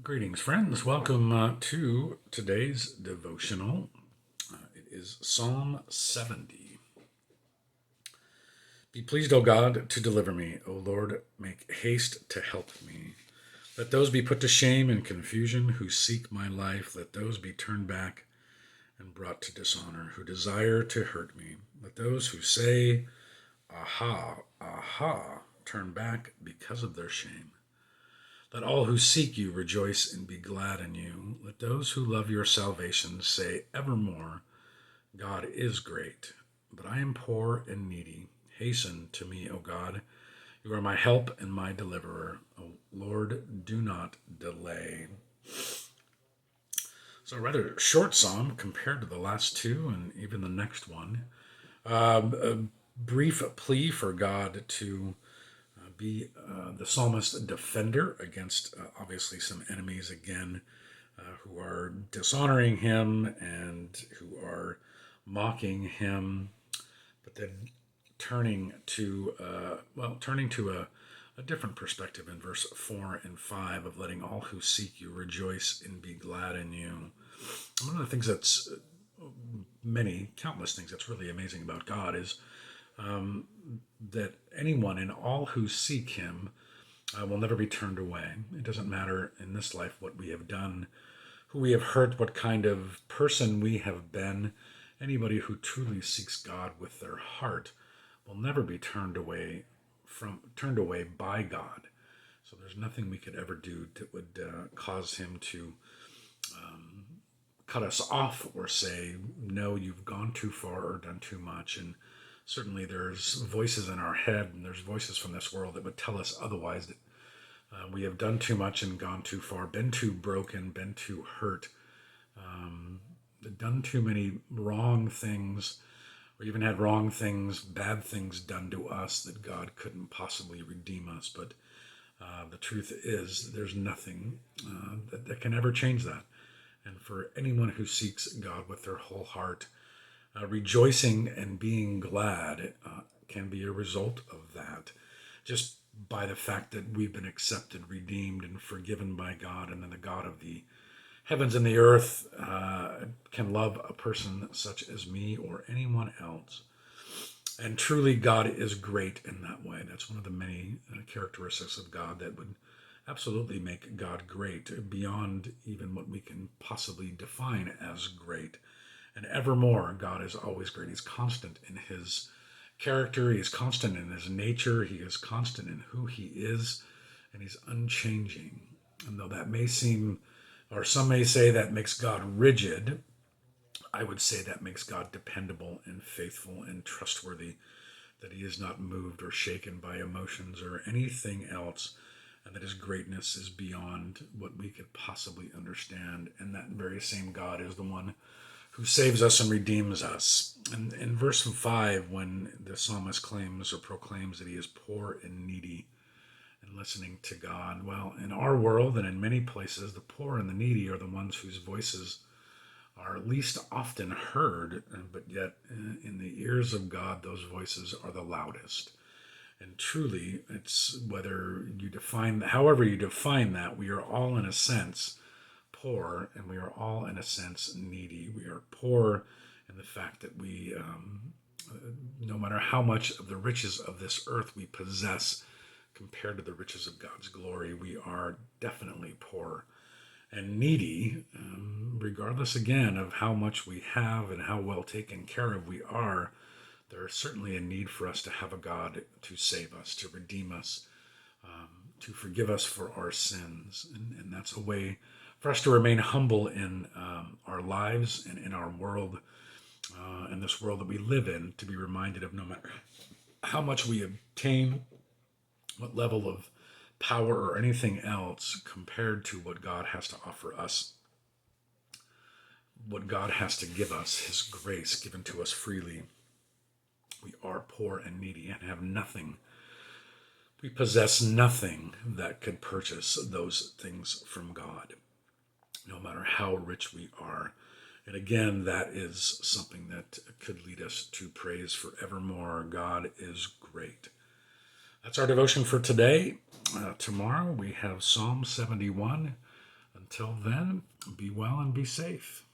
Greetings, friends. Welcome to today's devotional. It is Psalm 70. Be pleased, O God, to deliver me. O Lord, make haste to help me. Let those be put to shame and confusion who seek my life. Let those be turned back and brought to dishonor who desire to hurt me. Let those who say, Aha, aha, turn back because of their shame. Let all who seek you rejoice and be glad in you. Let those who love your salvation say evermore, God is great, but I am poor and needy. Hasten to me, O God. You are my help and my deliverer. O Lord, do not delay. So, a rather short psalm compared to the last two and even the next one. A brief plea for God to be the psalmist's defender against obviously some enemies again who are dishonoring him and who are mocking him, but then turning to a different perspective in verse 4 and 5 of letting all who seek you rejoice and be glad in you. One of the things that's countless things that's really amazing about God is that anyone and all who seek him will never be turned away. It doesn't matter in this life what we have done, who we have hurt, what kind of person we have been. Anybody who truly seeks God with their heart will never be turned away by God. So there's nothing we could ever do that would cause him to cut us off or say, no, you've gone too far or done too much. And certainly there's voices in our head and there's voices from this world that would tell us otherwise, that we have done too much and gone too far, been too broken, been too hurt, done too many wrong things, or even had wrong things, bad things done to us that God couldn't possibly redeem us. But the truth is, there's nothing that can ever change that. And for anyone who seeks God with their whole heart, rejoicing and being glad can be a result of that. Just by the fact that we've been accepted, redeemed, and forgiven by God, and then the God of the heavens and the earth can love a person such as me or anyone else. And truly, God is great in that way. That's one of the many characteristics of God that would absolutely make God great, beyond even what we can possibly define as great. And evermore, God is always great. He's constant in his character. He is constant in his nature. He is constant in who he is. And he's unchanging. And though that may seem, or some may say that makes God rigid, I would say that makes God dependable and faithful and trustworthy, that he is not moved or shaken by emotions or anything else, and that his greatness is beyond what we could possibly understand. And that very same God is the one who saves us and redeems us. And in verse 5, when the psalmist claims or proclaims that he is poor and needy and listening to God, well, in our world and in many places, the poor and the needy are the ones whose voices are least often heard, but yet in the ears of God, those voices are the loudest. And truly, it's however you define that, we are all in a sense poor, and we are all in a sense needy. We are poor in the fact that no matter how much of the riches of this earth we possess compared to the riches of God's glory, we are definitely poor. And needy, regardless again of how much we have and how well taken care of we are, there is certainly a need for us to have a God to save us, to redeem us, to forgive us for our sins. And that's a way for us to remain humble in our lives and in our world, in this world that we live in, to be reminded of no matter how much we obtain, what level of power or anything else compared to what God has to offer us, what God has to give us, his grace given to us freely. We are poor and needy and have nothing. We possess nothing that could purchase those things from God, no matter how rich we are. And again, that is something that could lead us to praise forevermore. God is great. That's our devotion for today. Tomorrow we have Psalm 71, Until then, be well and be safe.